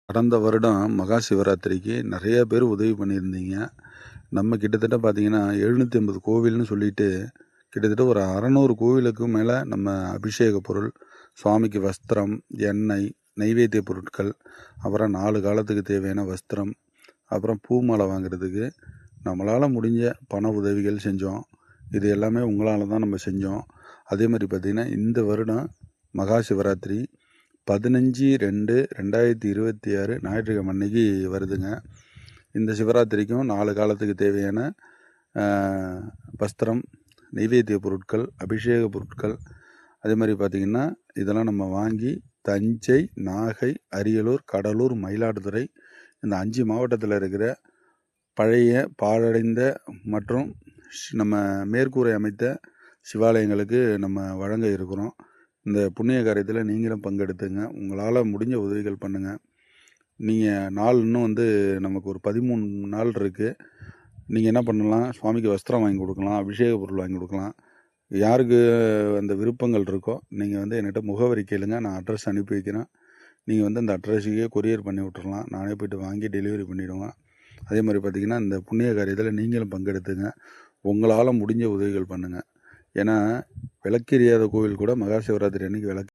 கடந்த வருடம் மகா சிவராத்திரிக்கு நிறைய பேர் உதவி பண்ணியிருந்தீங்க. நம்ம கிட்டத்தட்ட பார்த்தீங்கன்னா, 750 கோவில்னு சொல்லிட்டு, கிட்டத்தட்ட ஒரு 600 கோவிலுக்கும் மேல நம்ம அபிஷேக பொருள், சுவாமிக்கு வஸ்திரம், எண்ணெய், நைவேத்திய பொருட்கள், அப்புறம் 4 காலத்துக்கு தேவையான வஸ்திரம், அப்புறம் பூ மாலை வாங்குறதுக்கு நம்மளால முடிஞ்ச பண உதவிகள் செஞ்சோம். இது எல்லாமே உங்களால தான் நம்ம செஞ்சோம். அதே மாரி பார்த்தீங்கன்னா, இந்த வருடம் மகா சிவராத்திரி 15/2/2026 ஞாயிற்றுக்கிழமை அன்னைக்கு வருதுங்க. இந்த சிவராத்திரிக்கும் 4 காலத்துக்கு தேவையான அ வஸ்திரம், நெய்வேத்திய பொருட்கள், அபிஷேக பொருட்கள், அதே மாரி பார்த்தீங்கன்னா, இதெல்லாம் நம்ம வாங்கி தஞ்சை, நாகை, அரியலூர், கடலூர், மயிலாடுதுறை இந்த 5 மாவட்டத்தில் இருக்கிற பழைய, பாழடைந்த மற்றும் நம்ம மேற்கூரை அமைத்த சிவாலயங்களுக்கு நம்ம வழங்க இருக்கிறோம். இந்த புண்ணிய காரியத்தில் நீங்களும் பங்கெடுத்துங்க. உங்களால் முடிஞ்ச உதவிகள் பண்ணுங்கள். நீங்கள் நாள் இன்னும் நமக்கு ஒரு 13 நாள் இருக்குது. நீங்கள் என்ன பண்ணலாம், சுவாமிக்கு வஸ்திரம் வாங்கி கொடுக்கலாம், அபிஷேக பொருள் வாங்கி கொடுக்கலாம். யாருக்கு அந்த விருப்பங்கள் இருக்கோ நீங்கள் என்கிட்ட முகவரி கேளுங்க, நான் அட்ரஸ் அனுப்பி வைக்கிறேன். நீங்கள் அந்த அட்ரஸுக்கே கொரியர் பண்ணி விட்டுறலாம். நானே போய்ட்டு வாங்கி டெலிவரி பண்ணிவிடுவேன். அதே மாதிரி பார்த்திங்கன்னா, இந்த புண்ணிய காரியத்தில் நீங்களும் பங்கெடுத்துங்க. உங்களால் முடிஞ்ச உதவிகள் பண்ணுங்கள். ஏன்னா விளக்கெரியாத கோவில் கூட மகா சிவராத்திரி அன்னைக்கு விளக்கு